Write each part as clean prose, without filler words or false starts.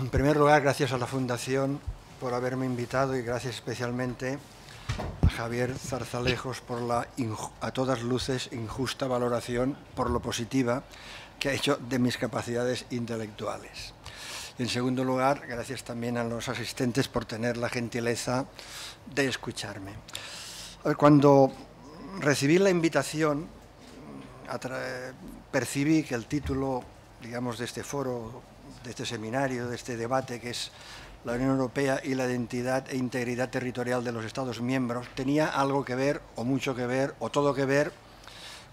En primer lugar, gracias a la Fundación por haberme invitado y gracias especialmente a Javier Zarzalejos por la, a todas luces, injusta valoración por lo positiva que ha hecho de mis capacidades intelectuales. Y en segundo lugar, gracias también a los asistentes por tener la gentileza de escucharme. Cuando recibí la invitación, percibí que el título, digamos, de este foro, de este seminario, de este debate, que es la Unión Europea y la identidad e integridad territorial de los Estados miembros, tenía algo que ver, o mucho que ver, o todo que ver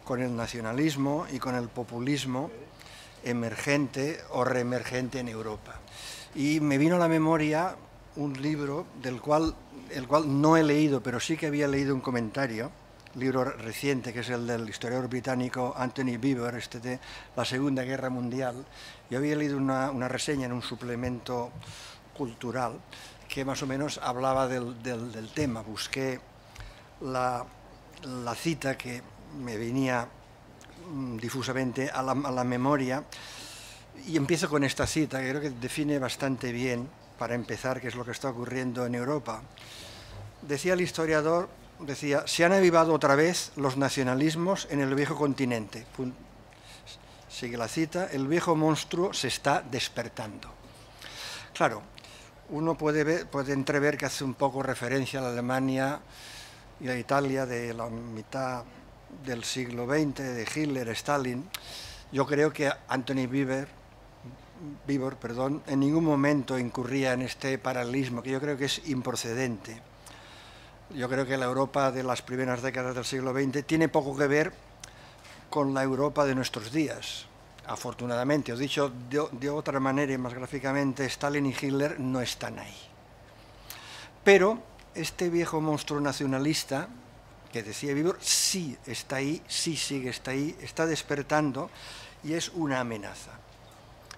con el nacionalismo y con el populismo emergente o reemergente en Europa. Y me vino a la memoria un libro el cual no he leído, pero sí que había leído un comentario, libro reciente, que es el del historiador británico Anthony Beevor, de la Segunda Guerra Mundial. Yo había leído una reseña en un suplemento cultural que más o menos hablaba del tema. Busqué la cita que me venía difusamente a la memoria y empiezo con esta cita, que creo que define bastante bien, para empezar, qué es lo que está ocurriendo en Europa. Decía el historiador, se han avivado otra vez los nacionalismos en el viejo continente. Sigue la cita, el viejo monstruo se está despertando. Claro, uno puede entrever que hace un poco referencia a la Alemania y a Italia de la mitad del siglo XX, de Hitler, Stalin. Yo creo que Anthony Beevor, en ningún momento incurría en este paralelismo, que yo creo que es improcedente. Yo creo que la Europa de las primeras décadas del siglo XX tiene poco que ver con la Europa de nuestros días. Afortunadamente, os he dicho de otra manera y más gráficamente, Stalin y Hitler no están ahí. Pero este viejo monstruo nacionalista, que decía Beevor, sí está ahí, sí sigue, está ahí, está despertando y es una amenaza.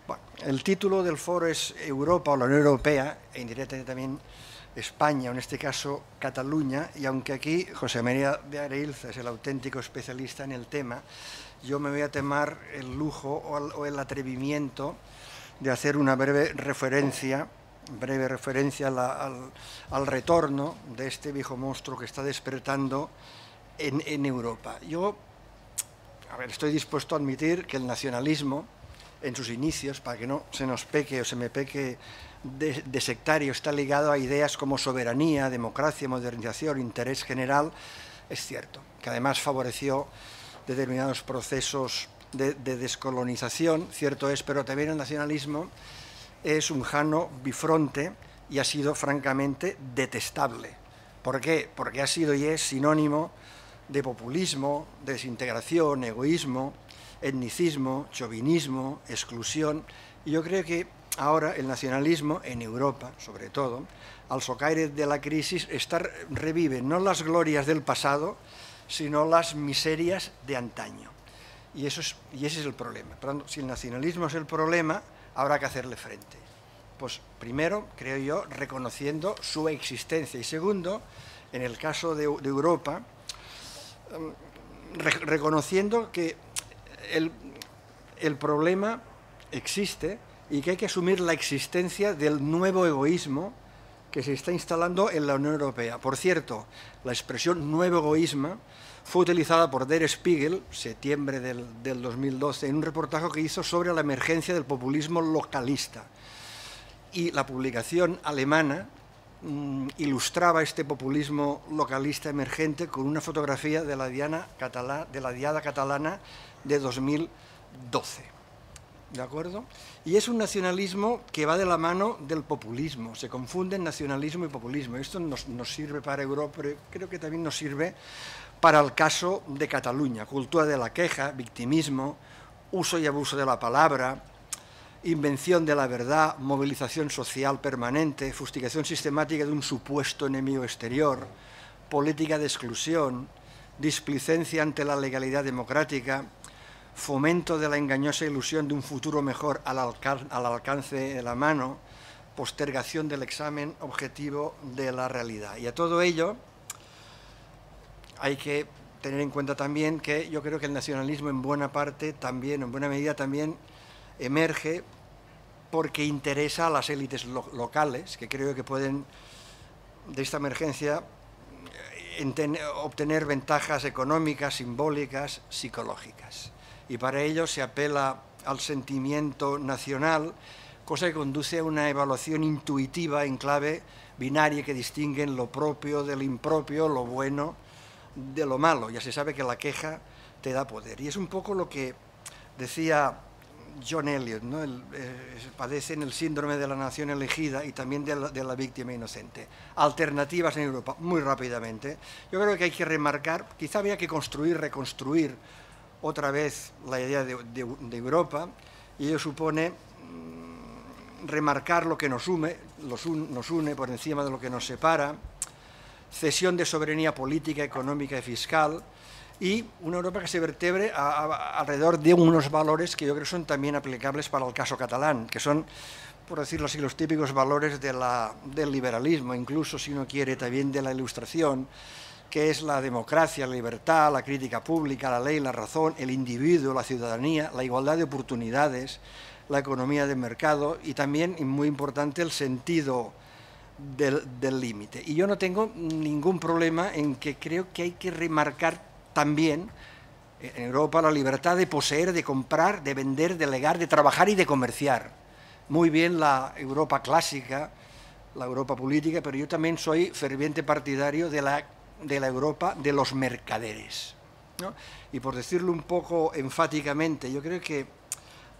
Bueno, el título del foro es Europa o la Unión Europea, e indirectamente también España, o en este caso Cataluña, y aunque aquí José María de Areilza es el auténtico especialista en el tema, yo me voy a tomar el lujo o el atrevimiento de hacer una breve referencia al retorno de este viejo monstruo que está despertando en Europa. Yo, estoy dispuesto a admitir que el nacionalismo, en sus inicios, para que no se nos peque o se me peque de sectario, está ligado a ideas como soberanía, democracia, modernización, interés general. Es cierto, que además favoreció determinados procesos de descolonización, cierto es, pero también el nacionalismo es un jano bifronte y ha sido francamente detestable. ¿Por qué? Porque ha sido y es sinónimo de populismo, desintegración, egoísmo, etnicismo, chauvinismo, exclusión. Y yo creo que ahora el nacionalismo, en Europa sobre todo, al socaire de la crisis, revive no las glorias del pasado, sino las miserias de antaño. Y ese es el problema. Por tanto, si el nacionalismo es el problema, habrá que hacerle frente. Pues primero, creo yo, reconociendo su existencia. Y segundo, en el caso de Europa, reconociendo que el problema existe y que hay que asumir la existencia del nuevo egoísmo que se está instalando en la Unión Europea. Por cierto, la expresión nuevo egoísmo fue utilizada por Der Spiegel, septiembre del 2012, en un reportaje que hizo sobre la emergencia del populismo localista. Y la publicación alemana ilustraba este populismo localista emergente con una fotografía de la Diada catalana de 2012. ¿De acuerdo? Y es un nacionalismo que va de la mano del populismo. Se confunden nacionalismo y populismo. Esto nos sirve para Europa, pero creo que también nos sirve para el caso de Cataluña. Cultura de la queja, victimismo, uso y abuso de la palabra, invención de la verdad, movilización social permanente, fustigación sistemática de un supuesto enemigo exterior, política de exclusión, displicencia ante la legalidad democrática, fomento de la engañosa ilusión de un futuro mejor al alcance de la mano, postergación del examen objetivo de la realidad. Y a todo ello hay que tener en cuenta también que yo creo que el nacionalismo en buena parte también, en buena medida también, emerge porque interesa a las élites locales, que creo que pueden, de esta emergencia, obtener ventajas económicas, simbólicas, psicológicas. Y para ello se apela al sentimiento nacional, cosa que conduce a una evaluación intuitiva en clave binaria que distinguen lo propio del impropio, lo bueno de lo malo. Ya se sabe que la queja te da poder. Y es un poco lo que decía John Eliot, ¿no? Padecen el síndrome de la nación elegida y también de la víctima inocente. Alternativas en Europa, muy rápidamente. Yo creo que hay que remarcar, quizá habría que reconstruir otra vez la idea de Europa, y ello supone remarcar lo que nos une por encima de lo que nos separa, cesión de soberanía política, económica y fiscal, y una Europa que se vertebre alrededor de unos valores que yo creo son también aplicables para el caso catalán, que son, por decirlo así, los típicos valores del liberalismo, incluso si uno quiere también de la Ilustración, que es la democracia, la libertad, la crítica pública, la ley, la razón, el individuo, la ciudadanía, la igualdad de oportunidades, la economía de mercado y también, y muy importante, el sentido del límite. Y yo no tengo ningún problema en que creo que hay que remarcar también en Europa la libertad de poseer, de comprar, de vender, de legar, de trabajar y de comerciar. Muy bien la Europa clásica, la Europa política, pero yo también soy ferviente partidario de la Europa de los mercaderes, ¿no? Y por decirlo un poco enfáticamente, yo creo que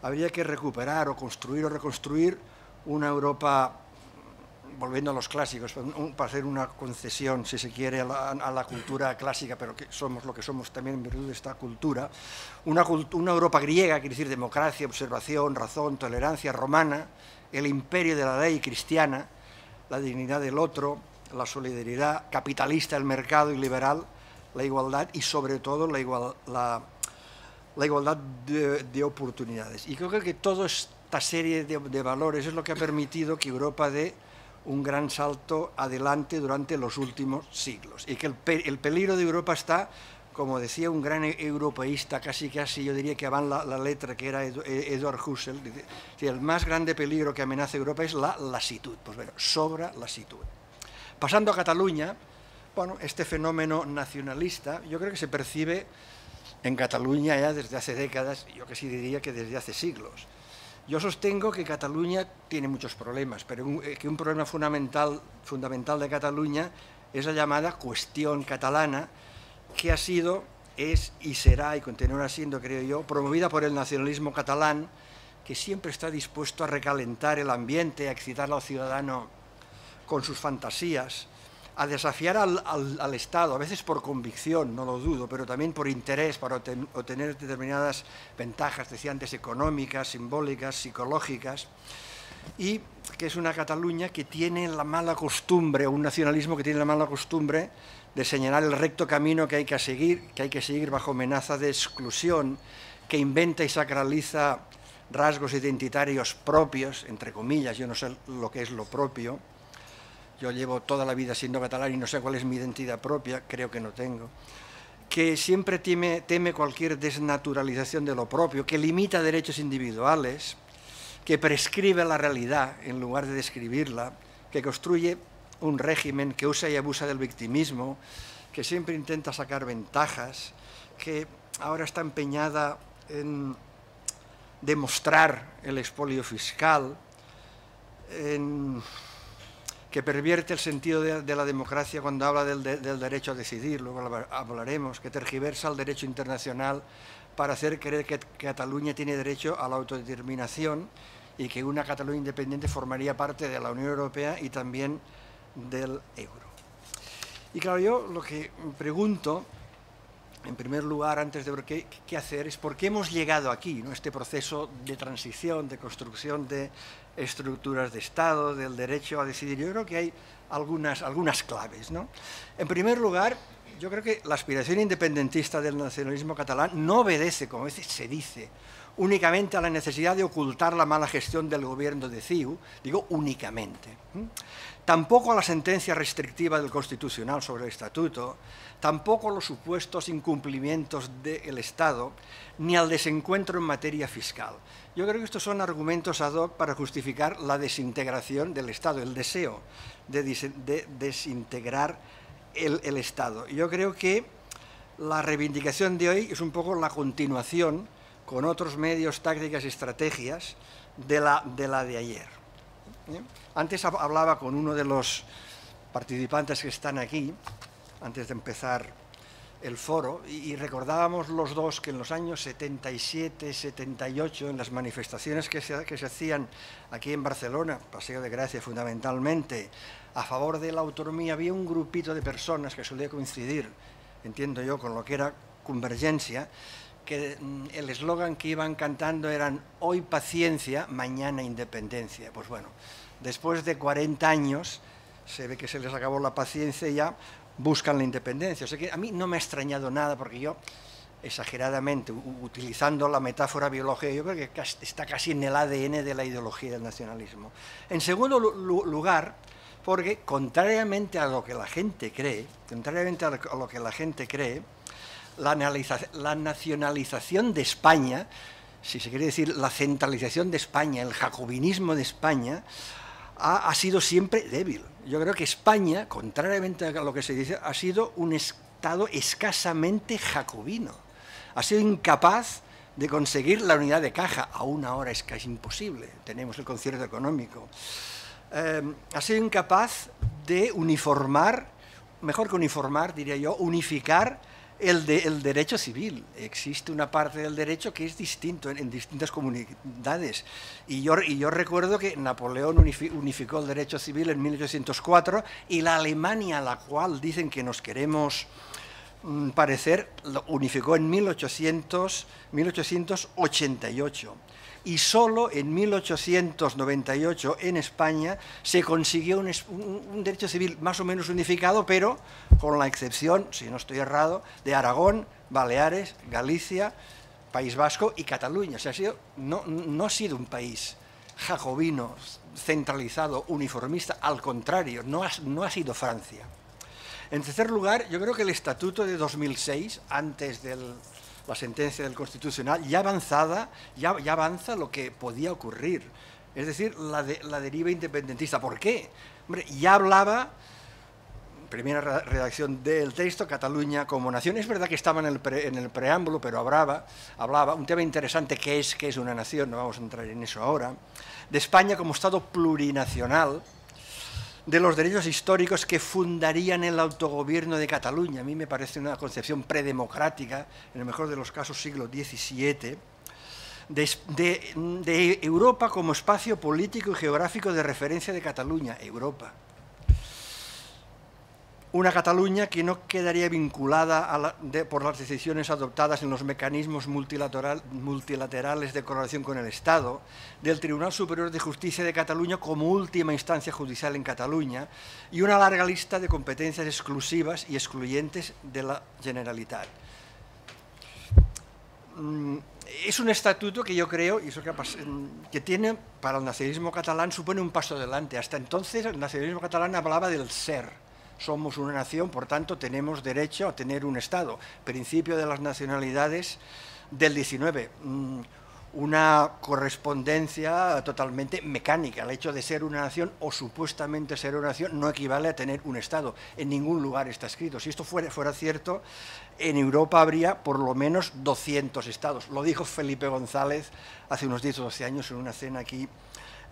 habría que recuperar o construir o reconstruir una Europa, volviendo a los clásicos, para hacer una concesión, si se quiere, a la cultura clásica, pero que somos lo que somos también en virtud de esta cultura, una Europa griega, quiere decir democracia, observación, razón, tolerancia, romana, el imperio de la ley cristiana, la dignidad del otro, la solidaridad, capitalista, el mercado y liberal, la igualdad y sobre todo la igualdad de oportunidades. Y creo que toda esta serie de valores es lo que ha permitido que Europa dé un gran salto adelante durante los últimos siglos. Y que el peligro de Europa está, como decía un gran europeísta, casi yo diría que va en la letra, que era Edward Husserl, el más grande peligro que amenaza Europa es la lasitud. Pues bueno, sobra lasitud. Pasando a Cataluña, bueno, este fenómeno nacionalista yo creo que se percibe en Cataluña ya desde hace décadas, yo que sí diría que desde hace siglos. Yo sostengo que Cataluña tiene muchos problemas, pero que un problema fundamental de Cataluña es la llamada cuestión catalana, que ha sido, es y será, y continuará siendo, creo yo, promovida por el nacionalismo catalán, que siempre está dispuesto a recalentar el ambiente, a excitar al ciudadano con sus fantasías, a desafiar al Estado, a veces por convicción, no lo dudo, pero también por interés, para obtener determinadas ventajas, decía antes, económicas, simbólicas, psicológicas, y que es una Cataluña que tiene la mala costumbre, un nacionalismo que tiene la mala costumbre de señalar el recto camino que hay que seguir bajo amenaza de exclusión, que inventa y sacraliza rasgos identitarios propios, entre comillas, yo no sé lo que es lo propio. Yo llevo toda la vida siendo catalán y no sé cuál es mi identidad propia, creo que no tengo, que siempre teme cualquier desnaturalización de lo propio, que limita derechos individuales, que prescribe la realidad en lugar de describirla, que construye un régimen que usa y abusa del victimismo, que siempre intenta sacar ventajas, que ahora está empeñada en demostrar el expolio fiscal, que pervierte el sentido de la democracia cuando habla del derecho a decidir, luego hablaremos, que tergiversa el derecho internacional para hacer creer que Cataluña tiene derecho a la autodeterminación y que una Cataluña independiente formaría parte de la Unión Europea y también del euro. Y claro, yo lo que pregunto, en primer lugar, antes de ver qué hacer, es por qué hemos llegado aquí, ¿no? Este proceso de transición, de construcción de estructuras de Estado, del derecho a decidir. Yo creo que hay algunas claves, ¿no? En primer lugar, yo creo que la aspiración independentista del nacionalismo catalán no obedece, como a veces se dice, únicamente a la necesidad de ocultar la mala gestión del gobierno de CiU, digo únicamente. Tampoco a la sentencia restrictiva del Constitucional sobre el Estatuto, tampoco a los supuestos incumplimientos del Estado, ni al desencuentro en materia fiscal. Yo creo que estos son argumentos ad hoc para justificar la desintegración del Estado, el deseo de desintegrar el Estado. Yo creo que la reivindicación de hoy es un poco la continuación, con otros medios, tácticas y estrategias, de la de ayer. Antes hablaba con uno de los participantes que están aquí, antes de empezar el foro, y recordábamos los dos que en los años 77, 78, en las manifestaciones que se hacían aquí en Barcelona, Paseo de Gracia fundamentalmente, a favor de la autonomía, había un grupito de personas que solía coincidir, entiendo yo, con lo que era Convergencia, que el eslogan que iban cantando eran hoy paciencia, mañana independencia. Pues bueno, después de 40 años se ve que se les acabó la paciencia y ya buscan la independencia. O sea que a mí no me ha extrañado nada porque yo, exageradamente, utilizando la metáfora biológica, yo creo que está casi en el ADN de la ideología del nacionalismo. En segundo lugar, porque contrariamente a lo que la gente cree, la nacionalización de España, si se quiere decir la centralización de España, el jacobinismo de España, ha sido siempre débil. Yo creo que España, contrariamente a lo que se dice, ha sido un Estado escasamente jacobino. Ha sido incapaz de conseguir la unidad de caja. Aún ahora es casi imposible. Tenemos el concierto económico. Ha sido incapaz de uniformar, mejor que uniformar, diría yo, unificar el derecho civil. Existe una parte del derecho que es distinto en distintas comunidades. Y yo recuerdo que Napoleón unificó el derecho civil en 1804 y la Alemania a la cual dicen que nos queremos parecer, lo unificó en 1888. Y solo en 1898 en España se consiguió un derecho civil más o menos unificado, pero con la excepción, si no estoy errado, de Aragón, Baleares, Galicia, País Vasco y Cataluña. O sea, no ha sido un país jacobino, centralizado, uniformista, al contrario, no ha sido Francia. En tercer lugar, yo creo que el Estatuto de 2006, antes de la sentencia del Constitucional, ya avanza lo que podía ocurrir, es decir, la deriva independentista. ¿Por qué? Hombre, ya hablaba, primera redacción del texto, Cataluña como nación. Es verdad que estaba en el preámbulo, pero hablaba un tema interesante que es una nación, no vamos a entrar en eso ahora, de España como Estado plurinacional, de los derechos históricos que fundarían el autogobierno de Cataluña. A mí me parece una concepción predemocrática, en el mejor de los casos siglo XVII, de Europa como espacio político y geográfico de referencia de Cataluña, Europa. Una Cataluña que no quedaría vinculada por las decisiones adoptadas en los mecanismos multilaterales de colaboración con el Estado, del Tribunal Superior de Justicia de Cataluña como última instancia judicial en Cataluña y una larga lista de competencias exclusivas y excluyentes de la Generalitat. Es un estatuto que yo creo, y eso que tiene para el nacionalismo catalán, supone un paso adelante. Hasta entonces el nacionalismo catalán hablaba del ser. Somos una nación, por tanto, tenemos derecho a tener un Estado. Principio de las nacionalidades del 19. Una correspondencia totalmente mecánica. El hecho de ser una nación o supuestamente ser una nación no equivale a tener un Estado. En ningún lugar está escrito. Si esto fuera cierto, en Europa habría por lo menos 200 Estados. Lo dijo Felipe González hace unos 10 o 12 años en una cena aquí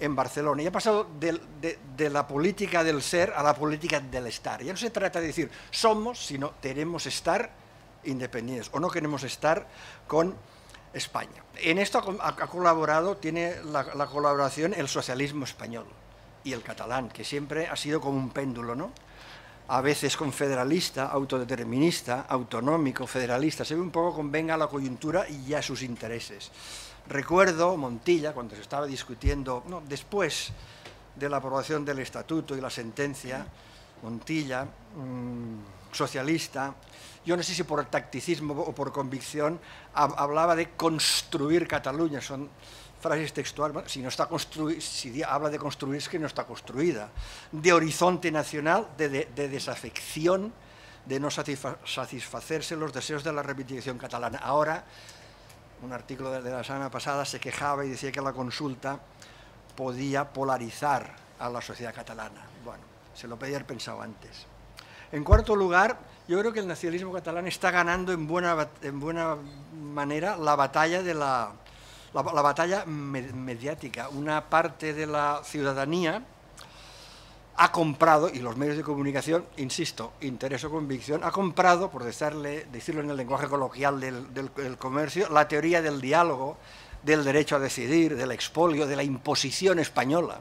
en Barcelona. Y ha pasado de la política del ser a la política del estar. Ya no se trata de decir somos, sino queremos estar independientes o no queremos estar con España. En esto ha colaborado, tiene la colaboración el socialismo español y el catalán, que siempre ha sido como un péndulo, ¿no? A veces confederalista, autodeterminista, autonómico, federalista, se ve un poco convenga a la coyuntura y a sus intereses. Recuerdo Montilla, cuando se estaba discutiendo, después de la aprobación del Estatuto y la sentencia, Montilla, socialista, yo no sé si por tacticismo o por convicción, hablaba de construir Cataluña, son frases textuales, bueno, si no está construida, si habla de construir es que no está construida, de horizonte nacional, de desafección, de no satisfacerse los deseos de la reivindicación catalana. Ahora, un artículo de la semana pasada se quejaba y decía que la consulta podía polarizar a la sociedad catalana. Bueno, se lo podía haber pensado antes. En cuarto lugar, yo creo que el nacionalismo catalán está ganando en buena manera la batalla de la batalla mediática. Una parte de la ciudadanía ha comprado, y los medios de comunicación, insisto, interés o convicción, ha comprado, por decirlo en el lenguaje coloquial del comercio, la teoría del diálogo, del derecho a decidir, del expolio, de la imposición española.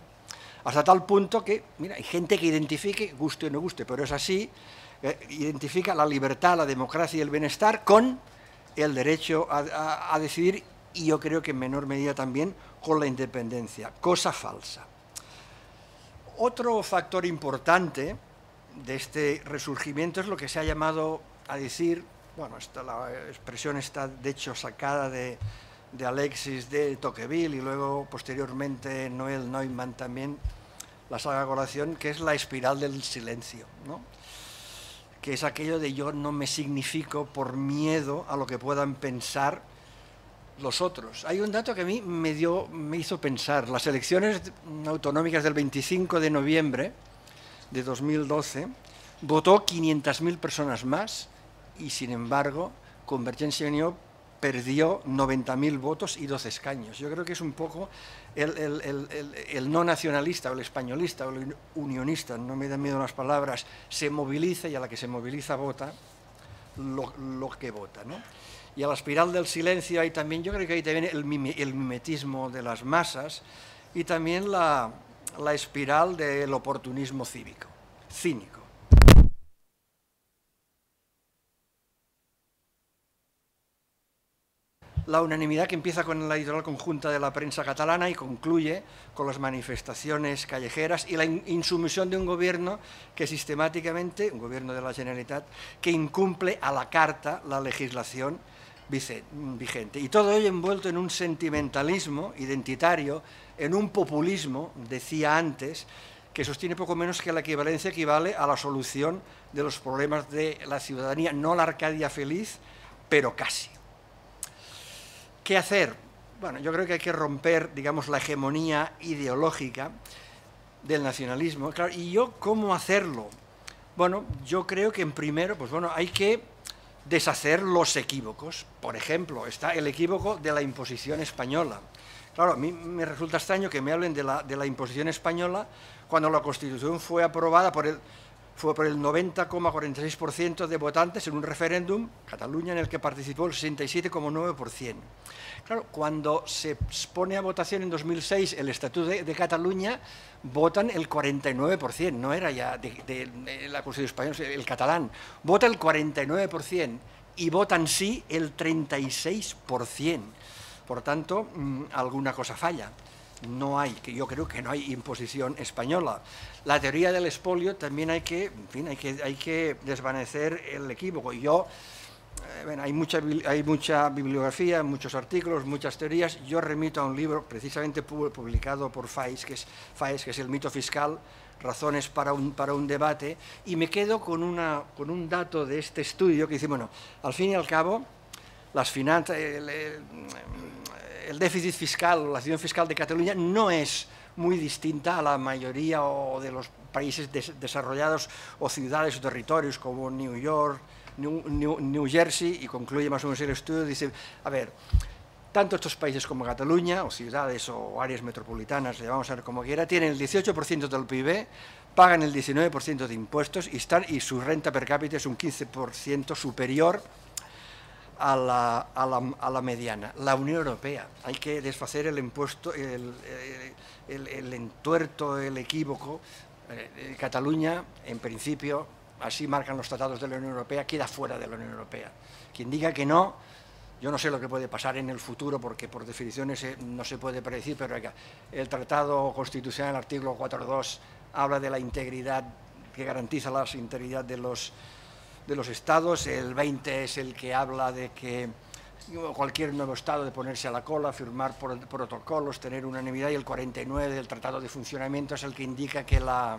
Hasta tal punto que, mira, hay gente que identifique, guste o no guste, pero es así, identifica la libertad, la democracia y el bienestar con el derecho a decidir, y yo creo que en menor medida también con la independencia, cosa falsa. Otro factor importante de este resurgimiento es lo que se ha llamado a decir, bueno, la expresión está de hecho sacada de Alexis de Tocqueville y luego posteriormente Noel Neumann también la saca a colación, que es la espiral del silencio, ¿no? Que es aquello de yo no me significo por miedo a lo que puedan pensar los otros. Hay un dato que a mí me hizo pensar. Las elecciones autonómicas del 25 de noviembre de 2012 votó 500.000 personas más y, sin embargo, Convergencia y Unió perdió 90.000 votos y 12 escaños. Yo creo que es un poco el no nacionalista o el españolista o el unionista, no me dan miedo las palabras, se moviliza y a la que se moviliza vota lo que vota, ¿no? Y a la espiral del silencio hay también, yo creo que hay también el mimetismo de las masas y también la espiral del oportunismo cínico. La unanimidad que empieza con la editorial conjunta de la prensa catalana y concluye con las manifestaciones callejeras y la insumisión de un gobierno que sistemáticamente, un gobierno de la Generalitat, que incumple a la carta la legislación vigente. Y todo ello envuelto en un sentimentalismo identitario, en un populismo, decía antes, que sostiene poco menos que la equivalencia equivale a la solución de los problemas de la ciudadanía, no la Arcadia feliz, pero casi. ¿Qué hacer? Bueno, yo creo que hay que romper, digamos, la hegemonía ideológica del nacionalismo. Claro, ¿y yo cómo hacerlo? Bueno, yo creo que en primero, pues bueno, hay que deshacer los equívocos. Por ejemplo, está el equívoco de la imposición española. Claro, a mí me resulta extraño que me hablen de la imposición española cuando la Constitución fue aprobada por el 90,46% de votantes en un referéndum, Cataluña, en el que participó el 67,9%. Claro, cuando se pone a votación en 2006 el Estatuto de Cataluña, votan el 49%, no era ya de la Constitución española, el catalán, vota el 49% y votan sí el 36%. Por tanto, alguna cosa falla. No hay, yo creo que no hay imposición española. La teoría del expolio también hay que desvanecer el equívoco. Bueno, hay mucha bibliografía, muchos artículos, muchas teorías. Yo remito a un libro precisamente publicado por Faes, que es El mito fiscal, razones para un debate, y me quedo con un dato de este estudio que dice, bueno, al fin y al cabo, las finanzas, el déficit fiscal, la situación fiscal de Cataluña no es muy distinta a la mayoría de los países desarrollados o ciudades o territorios como New York, New Jersey, y concluye más o menos el estudio, dice, a ver, tanto estos países como Cataluña, o ciudades o áreas metropolitanas, le vamos a ver como quiera, tienen el 18% del PIB, pagan el 19% de impuestos y su renta per cápita es un 15% superior a la mediana. La Unión Europea, hay que deshacer el impuesto, el entuerto, el equívoco. Cataluña, en principio, así marcan los tratados de la Unión Europea, queda fuera de la Unión Europea. Quien diga que no, yo no sé lo que puede pasar en el futuro, porque por definiciones no se puede predecir, pero el Tratado Constitucional, el artículo 4.2, habla de la integridad que garantiza la integridad de los estados, el 20 es el que habla de que cualquier nuevo estado de ponerse a la cola, firmar protocolos, tener unanimidad, y el 49 del Tratado de Funcionamiento es el que indica que la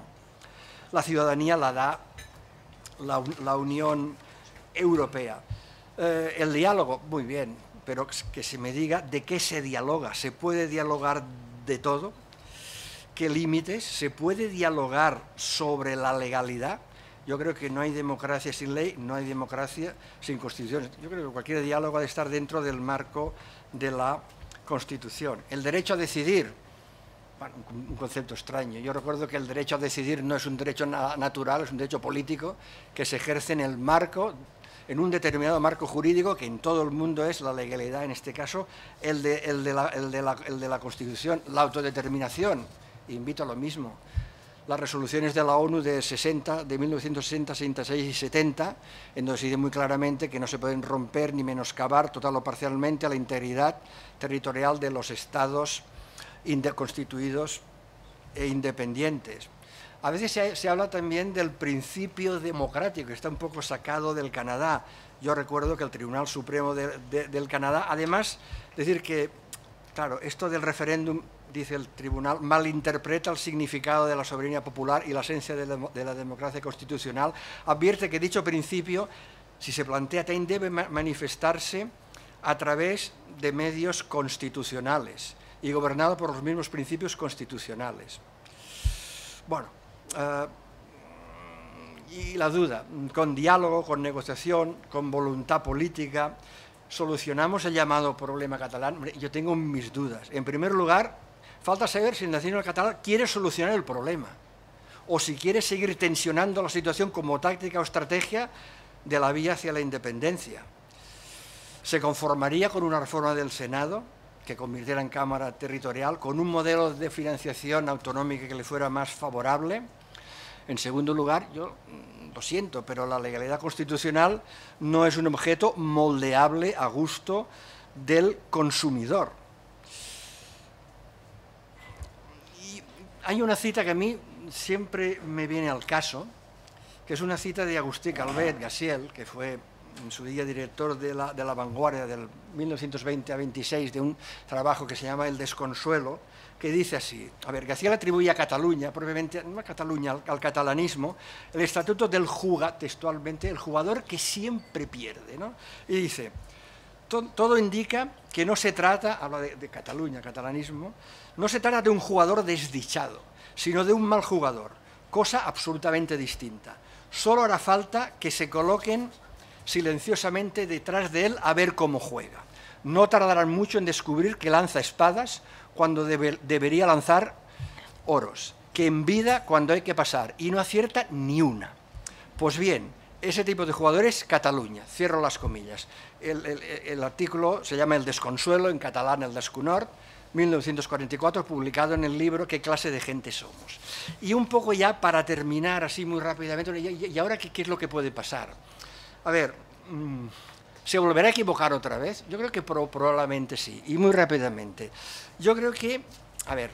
ciudadanía la da la Unión Europea. El diálogo, muy bien, pero que se me diga de qué se dialoga. ¿Se puede dialogar de todo? ¿Qué límites? ¿Se puede dialogar sobre la legalidad? Yo creo que no hay democracia sin ley, no hay democracia sin Constitución. Yo creo que cualquier diálogo ha de estar dentro del marco de la Constitución. El derecho a decidir, bueno, un concepto extraño. Yo recuerdo que el derecho a decidir no es un derecho natural, es un derecho político que se ejerce en el marco, en un determinado marco jurídico que en todo el mundo es la legalidad, en este caso el de la Constitución. La autodeterminación, invito a lo mismo. Las resoluciones de la ONU de 1960, 66 y 70, en donde se dice muy claramente que no se pueden romper ni menoscabar total o parcialmente la integridad territorial de los estados constituidos e independientes. A veces se habla también del principio democrático, que está un poco sacado del Canadá. Yo recuerdo que el Tribunal Supremo del Canadá, además, decir que, claro, esto del referéndum, dice el tribunal, malinterpreta el significado de la soberanía popular y la esencia de la democracia constitucional. Advierte que dicho principio, si se plantea, también debe manifestarse a través de medios constitucionales y gobernado por los mismos principios constitucionales. Bueno, y la duda, con diálogo, con negociación, con voluntad política, ¿solucionamos el llamado problema catalán? Hombre, yo tengo mis dudas. En primer lugar, falta saber si el nacional catalán quiere solucionar el problema o si quiere seguir tensionando la situación como táctica o estrategia de la vía hacia la independencia. ¿Se conformaría con una reforma del Senado que convirtiera en Cámara Territorial, con un modelo de financiación autonómica que le fuera más favorable? En segundo lugar, yo lo siento, pero la legalidad constitucional no es un objeto moldeable a gusto del consumidor. Y hay una cita que a mí siempre me viene al caso, que es una cita de Agustí Calvet Gaziel, que fue en su día director de la Vanguardia del 1920 a 26 de un trabajo que se llama El desconsuelo, que dice así, a ver, Gaziel atribuye a Cataluña, propiamente, no a Cataluña, al catalanismo, el estatuto del textualmente, el jugador que siempre pierde, ¿no? Y dice, todo indica que no se trata, habla de Cataluña, catalanismo, no se trata de un jugador desdichado, sino de un mal jugador, cosa absolutamente distinta. Solo hará falta que se coloquen silenciosamente detrás de él a ver cómo juega. No tardarán mucho en descubrir que lanza espadas cuando debería lanzar oros, que envida cuando hay que pasar y no acierta ni una. Pues bien, ese tipo de jugador es Cataluña, cierro las comillas. El artículo se llama El desconsuelo, en catalán El desconhort, 1944, publicado en el libro ¿Qué clase de gente somos? Y un poco ya para terminar así muy rápidamente, ¿y ahora qué es lo que puede pasar? A ver, ¿se volverá a equivocar otra vez? Yo creo que probablemente sí, y muy rápidamente. Yo creo que, a ver,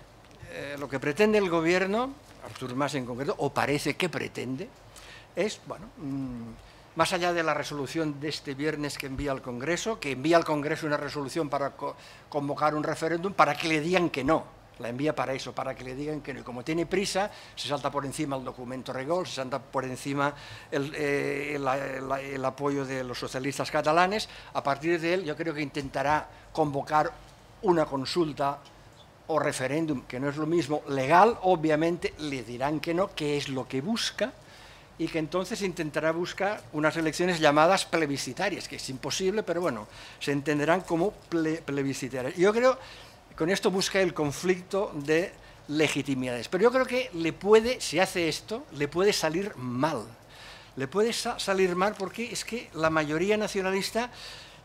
lo que pretende el gobierno, Artur Mas en concreto, o parece que pretende, es, bueno, más allá de la resolución de este viernes que envía al Congreso, una resolución para convocar un referéndum para que le digan que no. La envía para eso, para que le digan que no. Y como tiene prisa, se salta por encima el documento Regol, se salta por encima el apoyo de los socialistas catalanes. A partir de él, yo creo que intentará convocar una consulta o referéndum, que no es lo mismo, legal. Obviamente le dirán que no, que es lo que busca, y que entonces intentará buscar unas elecciones llamadas plebiscitarias, que es imposible, pero bueno, se entenderán como plebiscitarias. Yo creo con esto busca el conflicto de legitimidades. Pero yo creo que si hace esto, le puede salir mal. Le puede salir mal porque es que la mayoría nacionalista,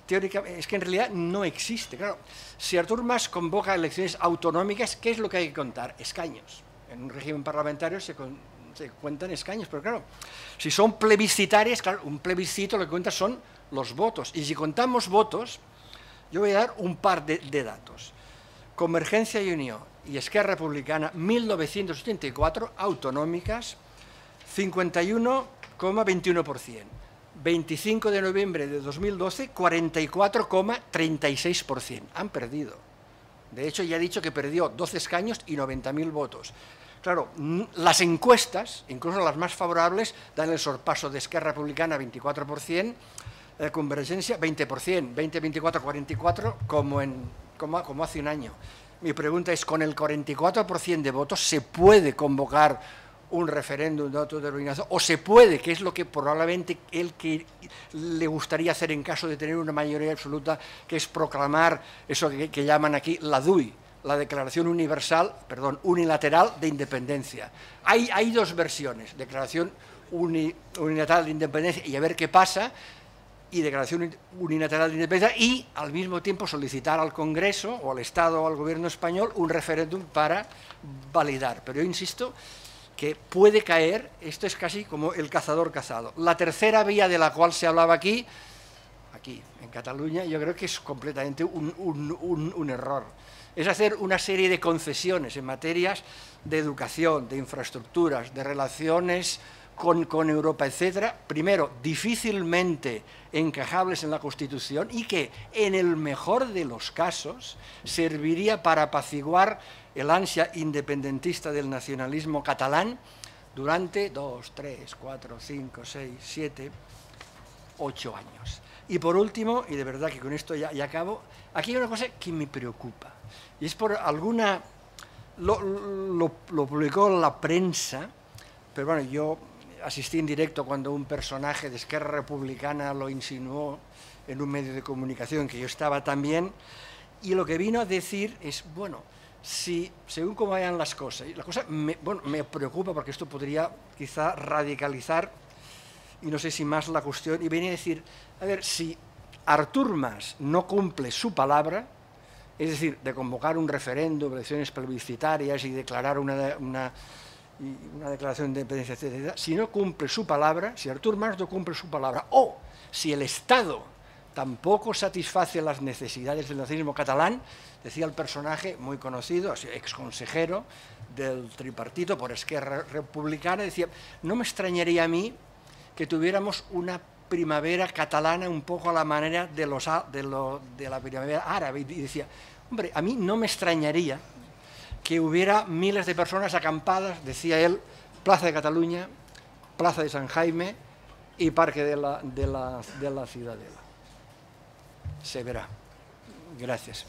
teóricamente, es que en realidad no existe. Claro, si Artur Mas convoca elecciones autonómicas, ¿qué es lo que hay que contar? Escaños. En un régimen parlamentario se cuentan escaños, pero claro, si son plebiscitarias, claro, un plebiscito lo que cuenta son los votos. Y si contamos votos, yo voy a dar un par de datos. Convergencia y Unió y Esquerra Republicana, 1984, autonómicas, 51,21%. 25 de noviembre de 2012, 44,36%. Han perdido. De hecho, ya he dicho que perdió 12 escaños y 90.000 votos. Claro, las encuestas, incluso las más favorables, dan el sorpaso de Esquerra Republicana 24%, Convergencia 20%, 20, 24, 44, como hace un año. Mi pregunta es, ¿con el 44% de votos se puede convocar un referéndum de autodeterminación? ¿O se puede, que es lo que probablemente él que le gustaría hacer en caso de tener una mayoría absoluta, que es proclamar eso que llaman aquí la DUI, la Declaración Unilateral de Independencia? Hay dos versiones, Declaración Unilateral de Independencia y a ver qué pasa, y Declaración Unilateral de Independencia, y al mismo tiempo solicitar al Congreso o al Estado o al Gobierno español un referéndum para validar. Pero yo insisto que puede caer, esto es casi como el cazador cazado. La tercera vía de la cual se hablaba aquí en Cataluña, yo creo que es completamente un error. Es hacer una serie de concesiones en materias de educación, de infraestructuras, de relaciones con Europa, etcétera, primero, difícilmente encajables en la Constitución y que, en el mejor de los casos, serviría para apaciguar el ansia independentista del nacionalismo catalán durante 2, 3, 4, 5, 6, 7, 8 años. Y por último, y de verdad que con esto ya acabo, aquí hay una cosa que me preocupa, y es por alguna... Lo publicó la prensa, pero bueno, yo asistí en directo cuando un personaje de Esquerra Republicana lo insinuó en un medio de comunicación que yo estaba también, y lo que vino a decir es, bueno, si según cómo vayan las cosas, y la cosa me preocupa porque esto podría quizá radicalizar, y no sé si más la cuestión, y venía a decir, a ver, si Artur Mas no cumple su palabra, es decir, de convocar un referéndum, elecciones plebiscitarias y declarar una declaración de independencia, etc., si no cumple su palabra, si Artur Mas no cumple su palabra, o si el Estado tampoco satisface las necesidades del nacionalismo catalán, decía el personaje muy conocido, exconsejero del tripartito por Esquerra Republicana, decía, no me extrañaría a mí que tuviéramos una primavera catalana un poco a la manera de la primavera árabe, y decía, hombre, a mí no me extrañaría que hubiera miles de personas acampadas, decía él, Plaza de Cataluña, Plaza de San Jaime y Parque de la Ciudadela. Se verá. Gracias.